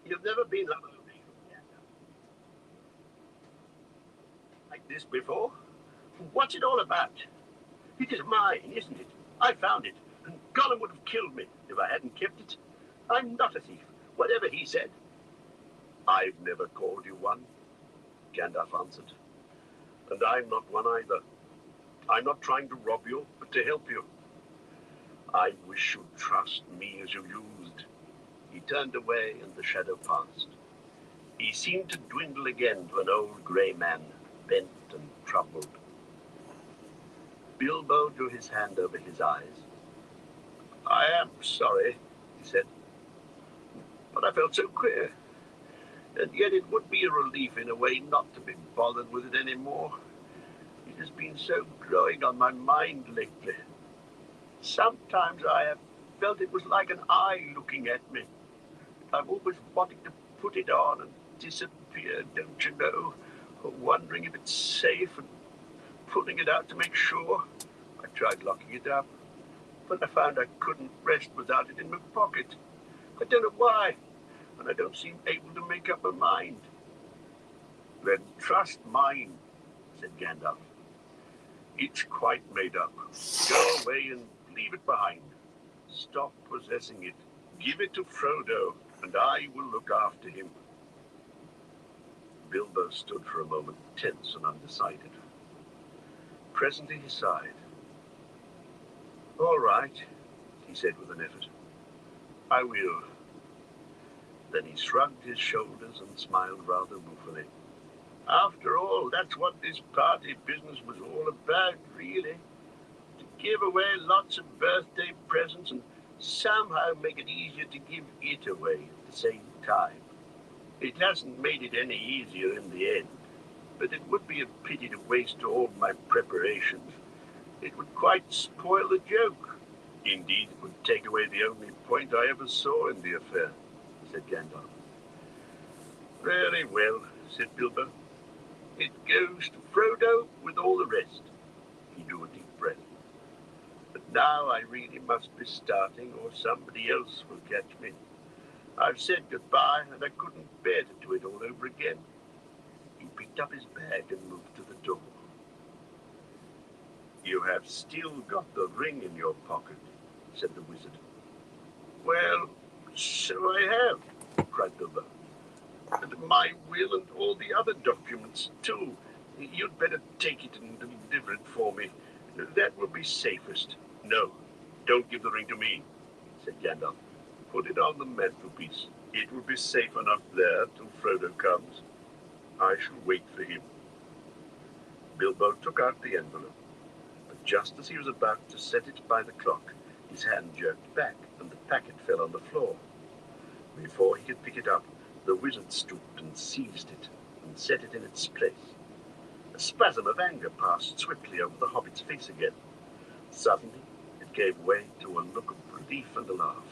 "You've never been over you, Gandalf, like this before. What's it all about? It is mine, isn't it? I found it, and Gollum would have killed me if I hadn't kept it. I'm not a thief, whatever he said." "I've never called you one," Gandalf answered. "And I'm not one either. I'm not trying to rob you, but to help you. I wish you'd trust me as you used." He turned away, and the shadow passed. He seemed to dwindle again to an old grey man, bent and troubled. Bilbo drew his hand over his eyes. "I am sorry," he said, "but I felt so queer. And yet it would be a relief in a way not to be bothered with it any more. It has been so growing on my mind lately. Sometimes I have felt it was like an eye looking at me. I've always wanted to put it on and disappear, don't you know, or wondering if it's safe and pulling it out to make sure. I tried locking it up, but I found I couldn't rest without it in my pocket. I don't know why, and I don't seem able to make up my mind." "Then trust mine," said Gandalf. "It's quite made up. Go away and leave it behind. Stop possessing it. Give it to Frodo, and I will look after him." Bilbo stood for a moment, tense and undecided. Presently he sighed. "All right," he said with an effort. "I will." Then he shrugged his shoulders and smiled rather ruefully. "After all, that's what this party business was all about, really. To give away lots of birthday presents and somehow make it easier to give it away at the same time. It hasn't made it any easier in the end, but it would be a pity to waste all my preparations. It would quite spoil the joke. Indeed, it would take away the only point I ever saw in the affair," said Gandalf. "Very well," said Bilbo. "It goes to Frodo with all the rest." He drew a deep breath. "But now I really must be starting, or somebody else will catch me. I've said goodbye, and I couldn't bear to do it all over again." He picked up his bag and moved to the door. "You have still got the ring in your pocket," said the wizard. "Well, so I have," cried Bilbo. "And my will and all the other documents, too. You'd better take it and deliver it for me. That will be safest." "No, don't give the ring to me," said Gandalf. "Put it on the mantelpiece. It will be safe enough there till Frodo comes. I shall wait for him." Bilbo took out the envelope, but just as he was about to set it by the clock, his hand jerked back, and the packet fell on the floor. Before he could pick it up, The wizard stooped and seized it and set it in its place. A spasm of anger passed swiftly over the hobbit's face again. Suddenly, it gave way to a look of relief and a laugh.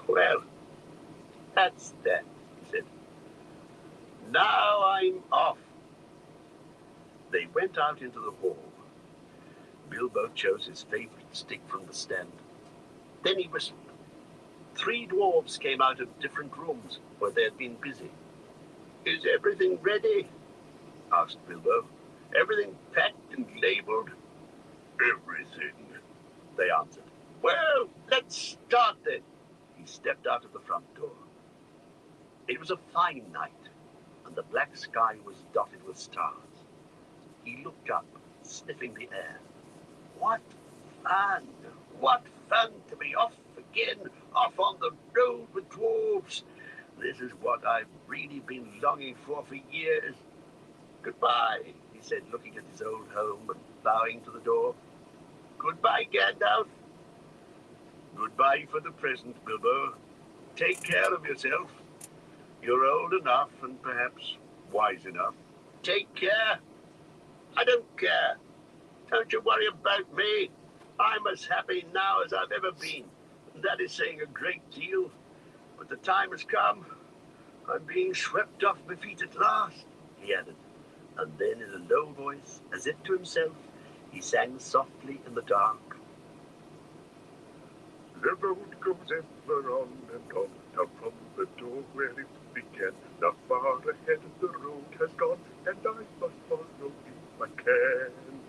"Well, that's that," he said. "Now I'm off." They went out into the hall. Bilbo chose his favorite stick from the stand. Then he whistled. 3 dwarves came out of different rooms where they had been busy. "Is everything ready?" asked Bilbo. "Everything packed and labeled?" "Everything," they answered. "Well, let's start then." He stepped out of the front door. It was a fine night, and the black sky was dotted with stars. He looked up, sniffing the air. What fun! What fun to be off again, off on the road with dwarves. This is what I've really been longing for years. "Goodbye," he said, looking at his old home and bowing to the door. "Goodbye, Gandalf." "Goodbye for the present, Bilbo. Take care of yourself. You're old enough and perhaps wise enough. Take care." "I don't care. Don't you worry about me. I'm as happy now as I've ever been. That is saying a great deal. But the time has come. I'm being swept off my feet at last," he added. And then in a low voice, as if to himself, he sang softly in the dark. "The road goes ever on and on, down from the door where it began. Now far ahead the road has gone, and I must follow if I can.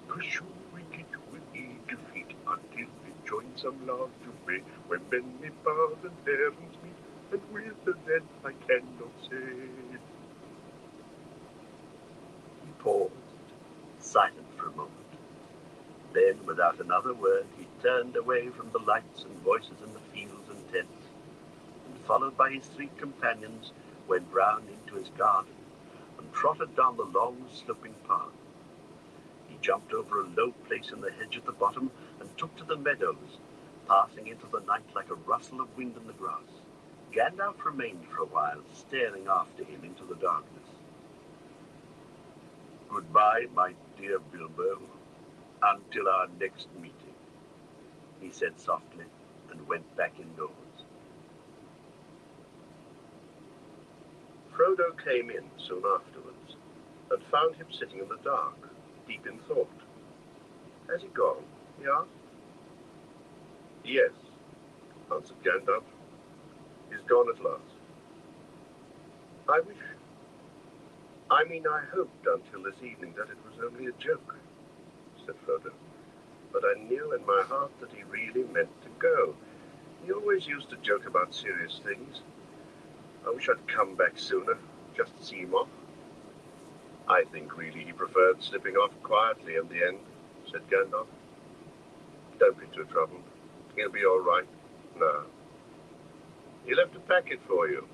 Pursuing it with eager feet until it joins some larger way, where many paths and errands meet, and whither then I cannot say." He paused, silent for a moment. Then, without another word, he turned away from the lights and voices in the fields and tents, and followed by his 3 companions, went round into his garden, and trotted down the long sloping path. He jumped over a low place in the hedge at the bottom, and took to the meadows, passing into the night like a rustle of wind in the grass. Gandalf remained for a while, staring after him into the darkness. "Goodbye, my dear Bilbo, until our next meeting," he said softly, and went back indoors. Frodo came in soon afterwards, and found him sitting in the dark, deep in thought. "Has he gone?" he asked. "Yes," answered Gandalf. "He's gone at last." I hoped until this evening that it was only a joke," said Frodo. "But I knew in my heart that he really meant to go. He always used to joke about serious things. I wish I'd come back sooner, just to see him off." "I think really he preferred slipping off quietly in the end," said Gandalf. "Don't be too troubled. He'll be all right. No. He left a packet for you.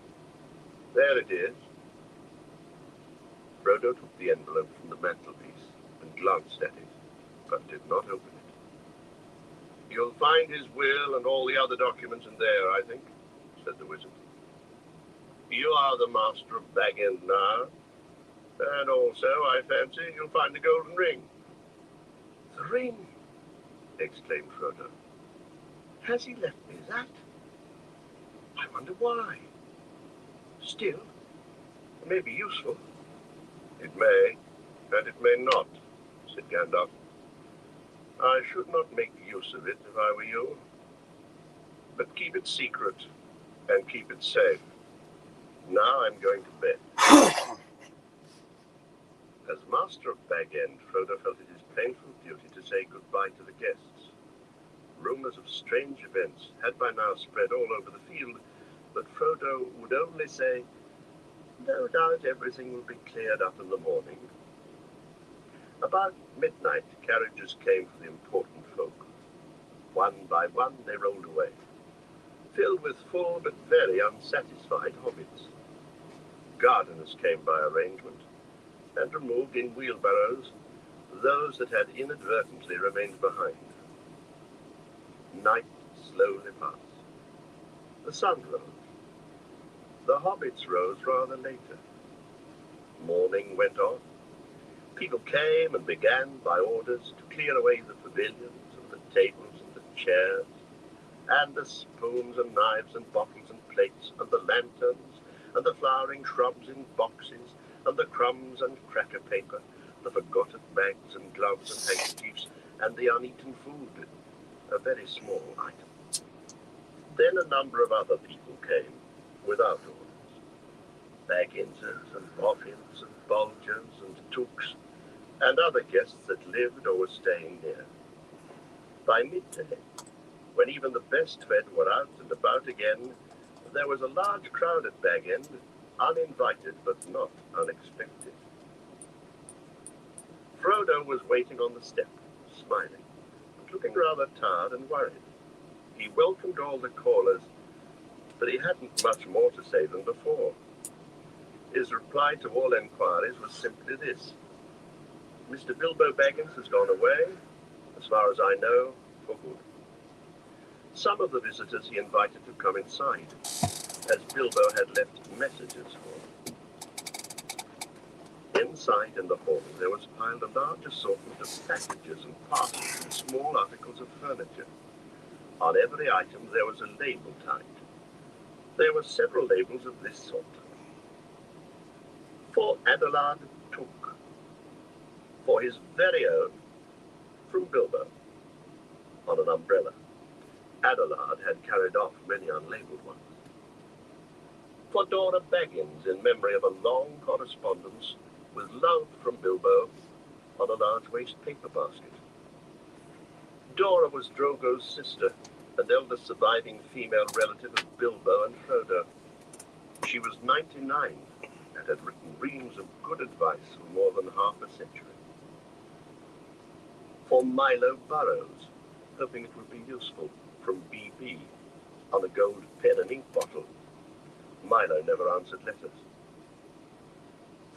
There it is." Frodo took the envelope from the mantelpiece and glanced at it, but did not open it. "You'll find his will and all the other documents in there, I think," said the wizard. "You are the master of Bag End now, and also, I fancy, you'll find the golden ring." "The ring!" exclaimed Frodo. "Has he left me that? I wonder why. Still, it may be useful." "It may, and it may not," said Gandalf. "I should not make use of it if I were you. But keep it secret, and keep it safe. Now I'm going to bed." As master of Bag End, Frodo felt it his painful duty to say goodbye to the guests. Rumors of strange events had by now spread all over the field, but Frodo would only say, "No doubt everything will be cleared up in the morning." About midnight, carriages came for the important folk. One by one they rolled away, filled with full but very unsatisfied hobbits. Gardeners came by arrangement, and removed in wheelbarrows those that had inadvertently remained behind. Night slowly passed. The sun rose, hobbits rose rather later. Morning went on. People came and began, by orders, to clear away the pavilions and the tables and the chairs, and the spoons and knives and bottles and plates, and the lanterns, and the flowering shrubs in boxes, and the crumbs and cracker paper, the forgotten bags and gloves and handkerchiefs, and the uneaten food, a very small item. Then a number of other people came, without orders. Bagginses and Boffins and Bulgers and Tooks, and other guests that lived or were staying near. By midday, when even the best fed were out and about again, there was a large crowd at Bag End, uninvited but not unexpected. Frodo was waiting on the step, smiling, but looking rather tired and worried. He welcomed all the callers, but he hadn't much more to say than before. His reply to all enquiries was simply this: Mr. Bilbo Baggins has gone away, as far as I know, for good. Some of the visitors he invited to come inside, as Bilbo had left messages for them. Inside in the hall there was piled a large assortment of packages and parcels and small articles of furniture. On every item there was a label tied. There were several labels of this sort: for Adelard Took, for his very own, from Bilbo, on an umbrella. Adelard had carried off many unlabeled ones. For Dora Baggins, in memory of a long correspondence with love from Bilbo, on a large waste paper basket. Dora was Drogo's sister, and eldest surviving female relative of Bilbo and Frodo. She was 99 and had written reams of good advice for more than half a century. For Milo Burrows, hoping it would be useful, from B.B., on a gold pen and ink bottle. Milo never answered letters.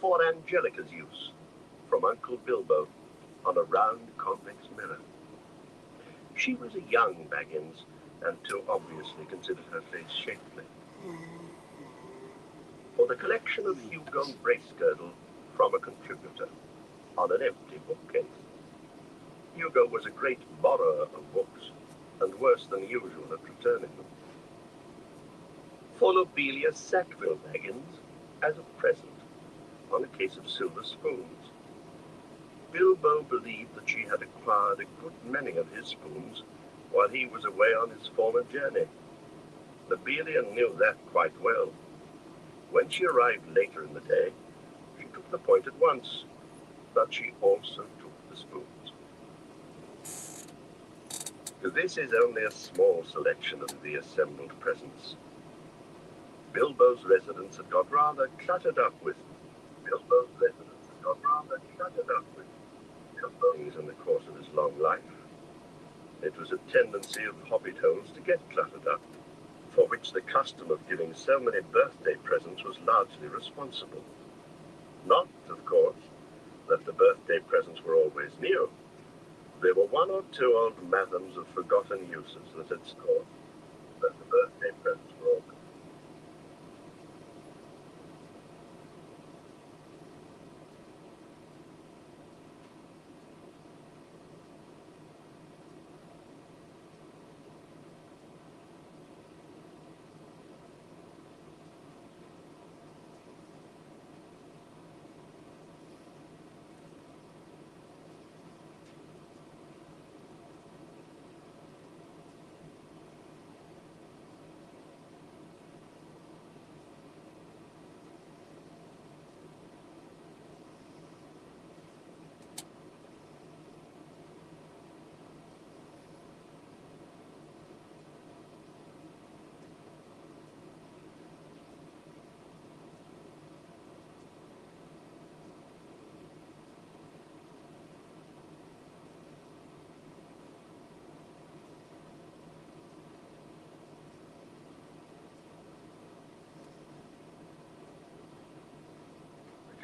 For Angelica's use, from Uncle Bilbo, on a round convex mirror. She was a young Baggins, and too obviously considered her face shapely. For the collection of Hugo Bracegirdle, from a contributor, on an empty bookcase. Hugo was a great borrower of books, and worse than usual at returning them. For Lobelia Sackville Baggins, as a present, on a case of silver spoons. Bilbo believed that she had acquired a good many of his spoons while he was away on his former journey. Lobelia knew that quite well. When she arrived later in the day, she took the point at once, but she also took the spoons. This is only a small selection of the assembled presents. Bilbo's residence had got rather cluttered up with things in the course of his long life. It was a tendency of hobbit holes to get cluttered up, for which the custom of giving so many birthday presents was largely responsible. Not, of course, that the birthday presents were always new. There were one or two old mathoms of forgotten uses that had scored, but the birthday presents were all.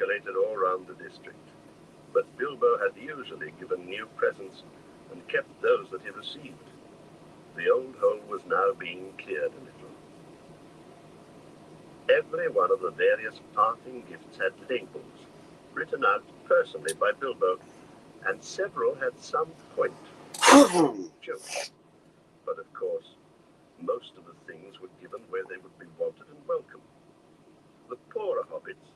Circulated all round the district, but Bilbo had usually given new presents and kept those that he received. The old hole was now being cleared a little. Every one of the various parting gifts had labels, written out personally by Bilbo, and several had some point joke. But of course, most of the things were given where they would be wanted and welcome. The poorer hobbits,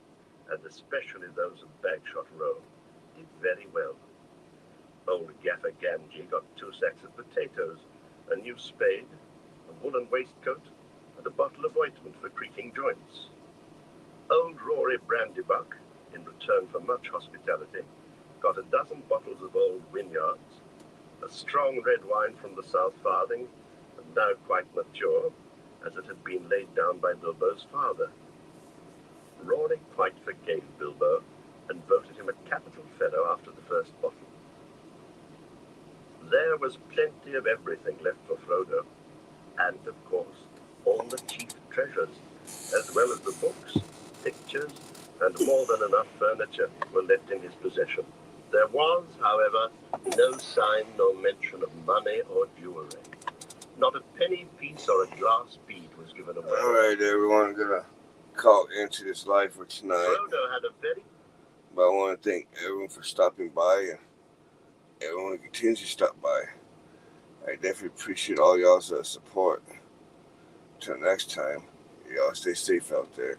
and especially those of Bagshot Row, did very well. Old Gaffer Gamgee got 2 sacks of potatoes, a new spade, a woolen waistcoat, and a bottle of ointment for creaking joints. Old Rory Brandybuck, in return for much hospitality, got 12 bottles of old Wynyards, a strong red wine from the South Farthing, and now quite mature, as it had been laid down by Bilbo's father. Rory quite forgave Bilbo, and voted him a capital fellow after the first bottle. There was plenty of everything left for Frodo, and, of course, all the chief treasures, as well as the books, pictures, and more than enough furniture were left in his possession. There was, however, no sign nor mention of money or jewelry. Not a penny piece or a glass bead was given away. All right, everyone, I'm gonna call into this live for tonight. Frodo had a very... But I want to thank everyone for stopping by and everyone who continues to stop by. I definitely appreciate all y'all's support. Until next time, y'all stay safe out there.